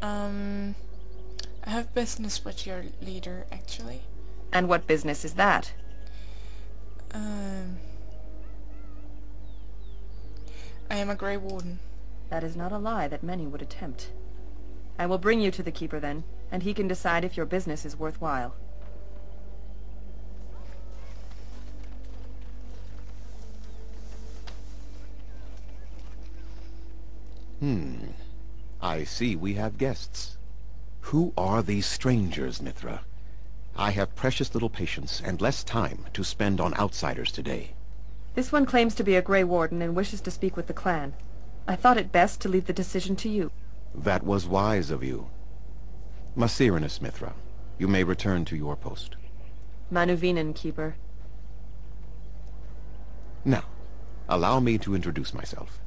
Um, I have business with your leader, actually. And what business is that? Um, I am a Grey Warden. That is not a lie that many would attempt. I will bring you to the Keeper then, and he can decide if your business is worthwhile. I see we have guests. Who are these strangers, Mithra? I have precious little patience and less time to spend on outsiders today. This one claims to be a Grey Warden and wishes to speak with the clan. I thought it best to leave the decision to you. That was wise of you. Maserenus, Mithra, you may return to your post. Manuvinen, Keeper. Now, allow me to introduce myself.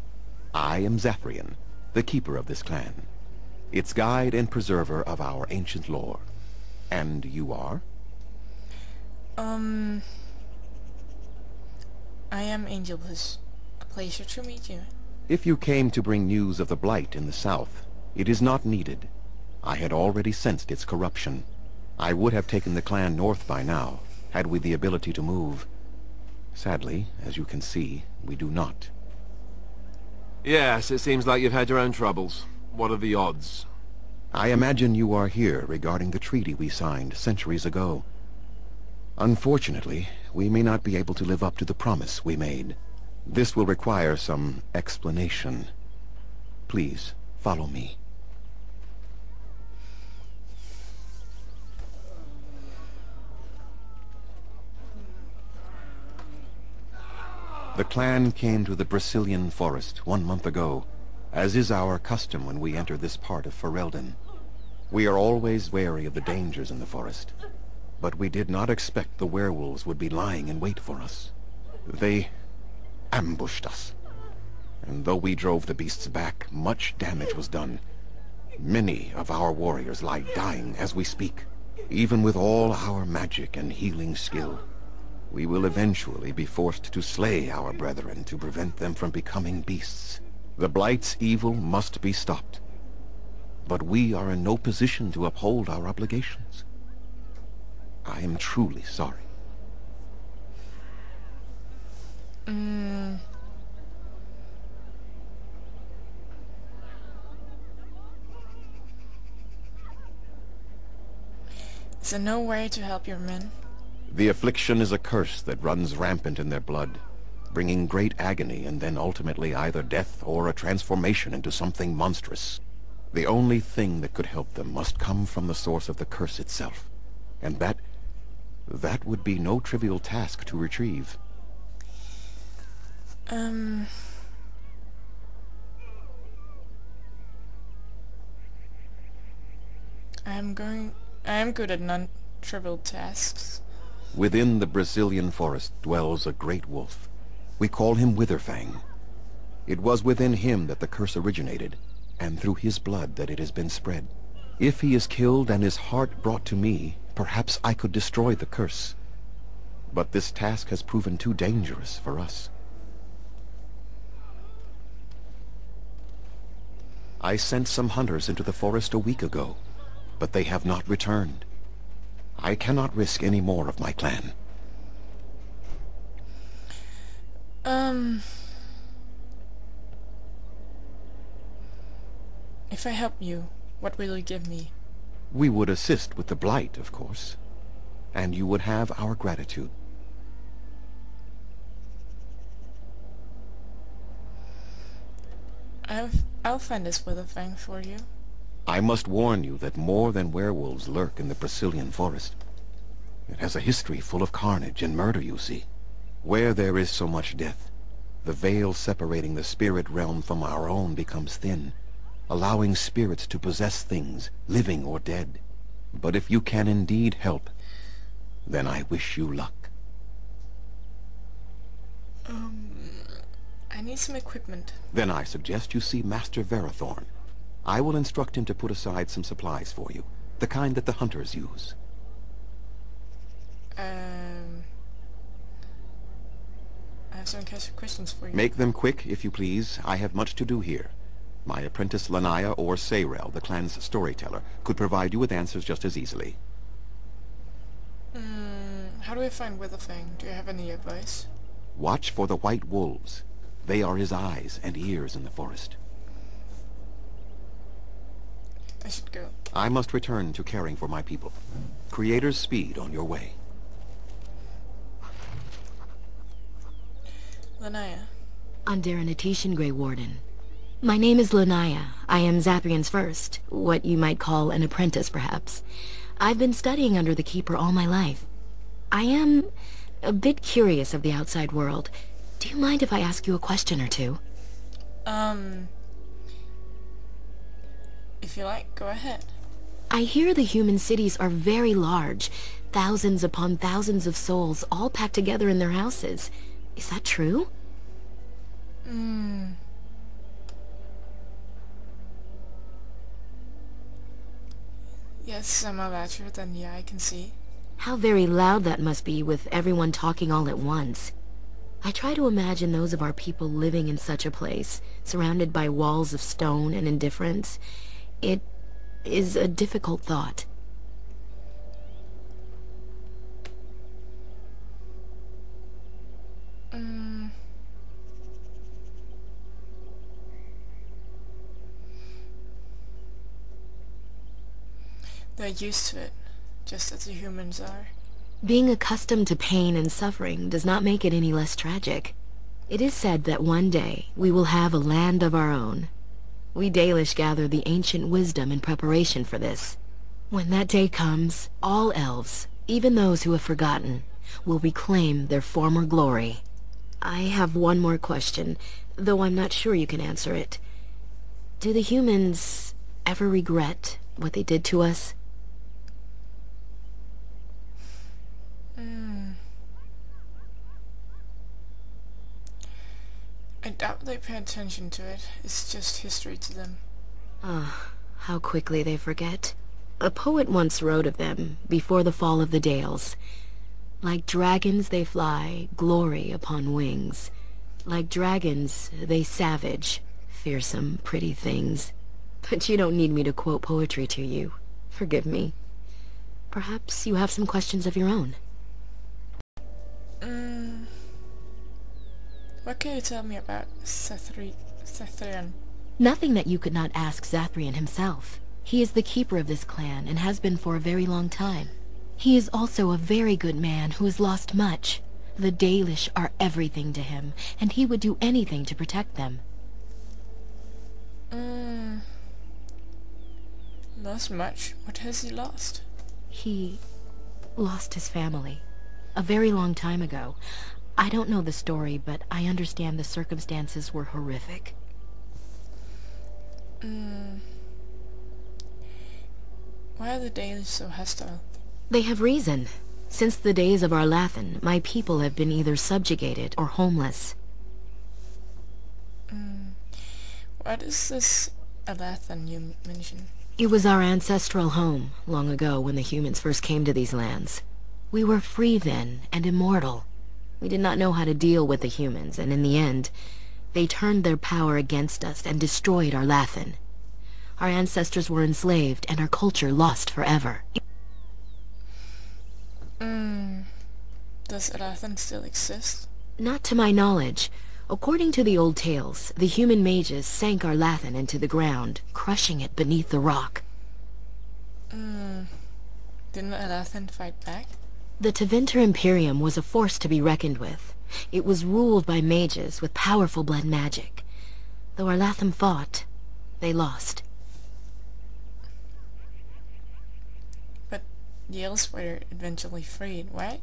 I am Zafrian, the keeper of this clan, its guide and preserver of our ancient lore. And you are? I am Angelus. A pleasure to meet you. If you came to bring news of the Blight in the south, it is not needed. I had already sensed its corruption. I would have taken the clan north by now, had we the ability to move. Sadly, as you can see, we do not. Yes, it seems like you've had your own troubles. What are the odds? I imagine you are here regarding the treaty we signed centuries ago. Unfortunately, we may not be able to live up to the promise we made. This will require some explanation. Please, follow me. The clan came to the Brecilian forest 1 month ago, as is our custom when we enter this part of Ferelden. We are always wary of the dangers in the forest, but we did not expect the werewolves would be lying in wait for us. They ambushed us, and though we drove the beasts back, much damage was done. Many of our warriors lie dying as we speak. Even with all our magic and healing skill, we will eventually be forced to slay our brethren to prevent them from becoming beasts. The Blight's evil must be stopped, but we are in no position to uphold our obligations. I am truly sorry. Is there no way to help your men? The affliction is a curse that runs rampant in their blood, bringing great agony and then ultimately either death or a transformation into something monstrous. The only thing that could help them must come from the source of the curse itself, and that would be no trivial task to retrieve. I am good at non-trivial tasks. Within the Brecilian forest dwells a great wolf. We call him Witherfang. It was within him that the curse originated, and through his blood that it has been spread. If he is killed and his heart brought to me, perhaps I could destroy the curse. But this task has proven too dangerous for us. I sent some hunters into the forest a week ago, but they have not returned. I cannot risk any more of my clan. If I help you, what will you give me? We would assist with the Blight, of course, and you would have our gratitude. I'll find this Witherfang for you. I must warn you that more than werewolves lurk in the Brecilian forest. It has a history full of carnage and murder, you see. Where there is so much death, the veil separating the spirit realm from our own becomes thin, allowing spirits to possess things, living or dead. But if you can indeed help, then I wish you luck. I need some equipment. Then I suggest you see Master Verathorn. I will instruct him to put aside some supplies for you, the kind that the hunters use. I have some questions for you. Make them quick, if you please. I have much to do here. My apprentice Lanaya or Sayrel, the clan's storyteller, could provide you with answers just as easily. How do I find Witherfang? Do you have any advice? Watch for the white wolves. They are his eyes and ears in the forest. I should go. I must return to caring for my people. Creator's speed on your way. Lanaya. Underanitation, Grey Warden. My name is Lanaya. I am Zathrian's first, what you might call an apprentice, perhaps. I've been studying under the Keeper all my life. I am a bit curious of the outside world. Do you mind if I ask you a question or two? If you like, go ahead. I hear the human cities are very large, thousands upon thousands of souls all packed together in their houses. Is that true? Yes, some are larger than the eye can see. How very loud that must be with everyone talking all at once. I try to imagine those of our people living in such a place, surrounded by walls of stone and indifference. It is a difficult thought. They're used to it, just as the humans are. Being accustomed to pain and suffering does not make it any less tragic. It is said that one day we will have a land of our own. We Dalish gather the ancient wisdom in preparation for this. When that day comes, all elves, even those who have forgotten, will reclaim their former glory. I have one more question, though I'm not sure you can answer it. Do the humans ever regret what they did to us? I doubt they pay attention to it. It's just history to them. How quickly they forget. A poet once wrote of them, before the fall of the Dales. Like dragons they fly, glory upon wings. Like dragons, they savage, fearsome, pretty things. But you don't need me to quote poetry to you. Forgive me. Perhaps you have some questions of your own. What can you tell me about Zathrian? Nothing that you could not ask Zathrian himself. He is the keeper of this clan, and has been for a very long time. He is also a very good man who has lost much. The Dalish are everything to him, and he would do anything to protect them. Lost much? What has he lost? He lost his family. A very long time ago. I don't know the story, but I understand the circumstances were horrific. Why are the Dalish so hostile? They have reason. Since the days of Arlathan, my people have been either subjugated or homeless. What is this Arlathan you mentioned? It was our ancestral home, long ago when the humans first came to these lands. We were free then, and immortal. We did not know how to deal with the humans, and in the end, they turned their power against us and destroyed Arlathan. Our ancestors were enslaved, and our culture lost forever. Does Arlathan still exist? Not to my knowledge. According to the old tales, the human mages sank Arlathan into the ground, crushing it beneath the rock. Didn't Arlathan fight back? The Tevinter Imperium was a force to be reckoned with. It was ruled by mages with powerful blood magic. Though Arlathan fought, they lost. But the elves were eventually freed, right?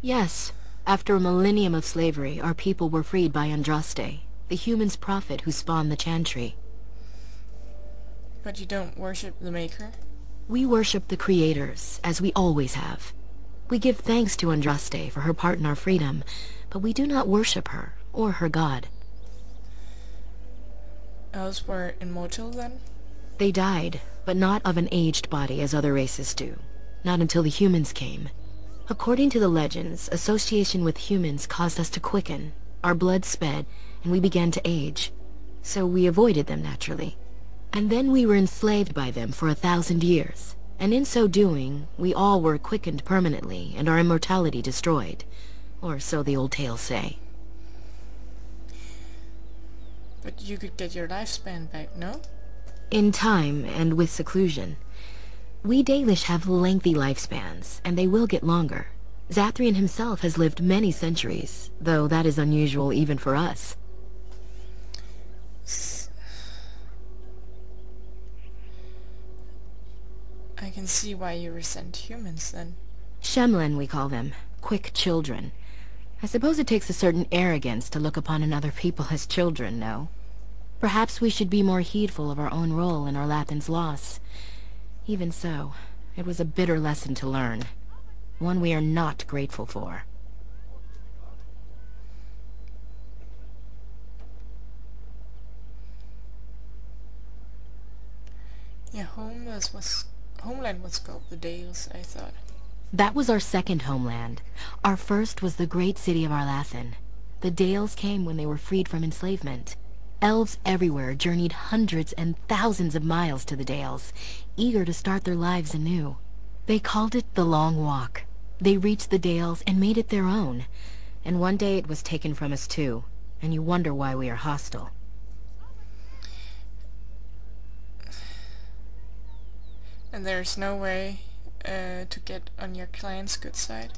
Yes. After a millennium of slavery, our people were freed by Andraste, the human's prophet who spawned the Chantry. But you don't worship the Maker? We worship the Creators, as we always have. We give thanks to Andraste for her part in our freedom, but we do not worship her, or her god. Elves were immortal then? They died, but not of an aged body as other races do. Not until the humans came. According to the legends, association with humans caused us to quicken. Our blood sped, and we began to age. so we avoided them naturally. And then we were enslaved by them for 1,000 years. And in so doing, we all were quickened permanently and our immortality destroyed. Or so the old tales say. But you could get your lifespan back, no? In time and with seclusion. We Dalish have lengthy lifespans, and they will get longer. Zathrian himself has lived many centuries, though that is unusual even for us. I can see why you resent humans, then. Shemlen, we call them. Quick children. I suppose it takes a certain arrogance to look upon another people as children, no? Perhaps we should be more heedful of our own role in Orlathan's loss. Even so, it was a bitter lesson to learn. One we are not grateful for. Yeah, Homeland was called the Dales, I thought. That was our second homeland. Our first was the great city of Orlathan. The Dales came when they were freed from enslavement. Elves everywhere journeyed hundreds and thousands of miles to the Dales, eager to start their lives anew. They called it the Long Walk. They reached the Dales and made it their own. And one day it was taken from us too, and you wonder why we are hostile. And there's no way to get on your clan's good side?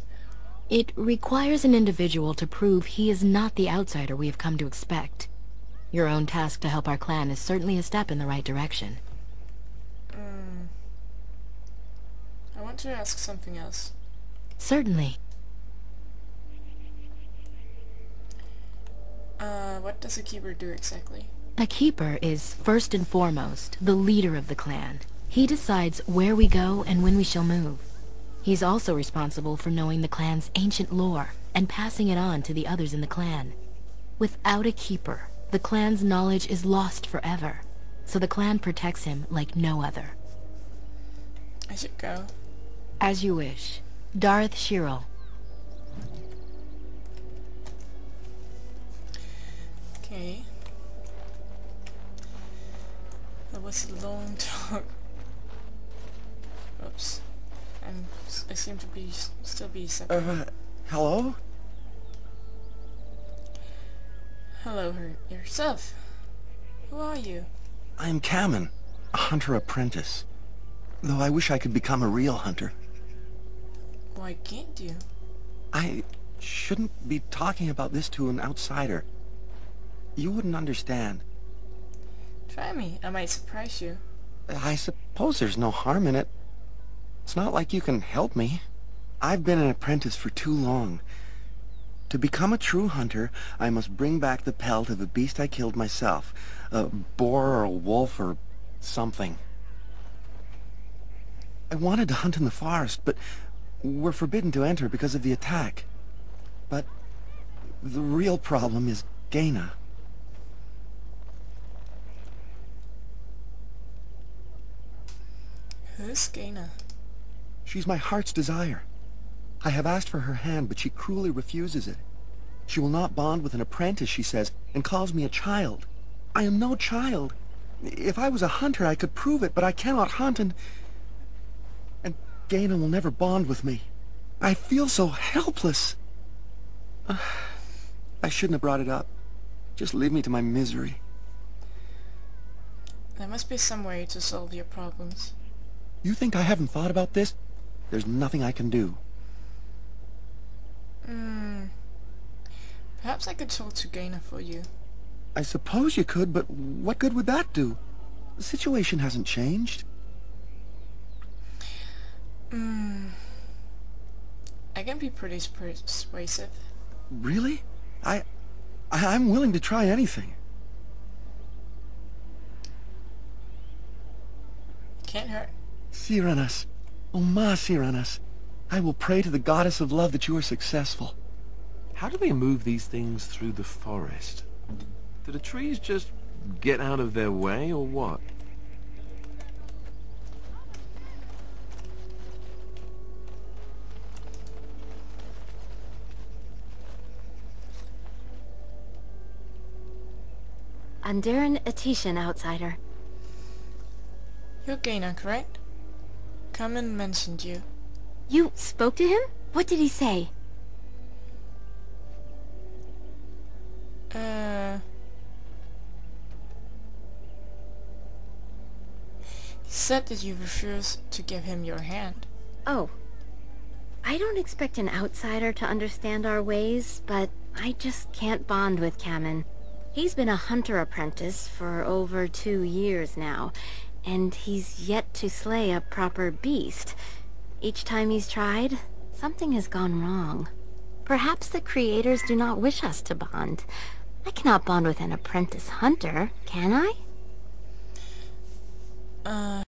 It requires an individual to prove he is not the outsider we have come to expect. Your own task to help our clan is certainly a step in the right direction. I want to ask something else. Certainly. What does a keeper do exactly? A keeper is, first and foremost, the leader of the clan. He decides where we go and when we shall move. He's also responsible for knowing the clan's ancient lore and passing it on to the others in the clan. Without a keeper, the clan's knowledge is lost forever, so the clan protects him like no other. I should go. As you wish. Darth Shirel. Okay. That was a long talk. Oops. I seem to still be separate. Hello? Hello, yourself. Who are you? I am Kamen, a hunter apprentice. Though I wish I could become a real hunter. Why can't you? I shouldn't be talking about this to an outsider. You wouldn't understand. Try me. I might surprise you. I suppose there's no harm in it. It's not like you can help me. I've been an apprentice for too long. To become a true hunter, I must bring back the pelt of a beast I killed myself. A boar or a wolf or something. I wanted to hunt in the forest, but we're forbidden to enter because of the attack. But the real problem is Gaina. Who's Gaina? She's my heart's desire. I have asked for her hand, but she cruelly refuses it. She will not bond with an apprentice, she says, and calls me a child. I am no child. If I was a hunter, I could prove it, but I cannot hunt, and Gaina will never bond with me. I feel so helpless. I shouldn't have brought it up. Just leave me to my misery. There must be some way to solve your problems. You think I haven't thought about this? There's nothing I can do. Perhaps I could talk to Gaina for you. I suppose you could, but what good would that do? The situation hasn't changed. I can be pretty persuasive. Really? I'm willing to try anything. Can't hurt. Cyranas. Oh, Ma Cyranas. I will pray to the goddess of love that you are successful. How do they move these things through the forest? Do the trees just get out of their way, or what? Andaran Atishan, outsider. You're Gaynor, correct? Kamen mentioned you. You spoke to him? What did he say? He said that you refused to give him your hand. Oh. I don't expect an outsider to understand our ways, but I just can't bond with Kamen. He's been a hunter apprentice for over 2 years now, and he's yet to slay a proper beast. Each time he's tried, something has gone wrong. Perhaps the creators do not wish us to bond. I cannot bond with an apprentice hunter, can I?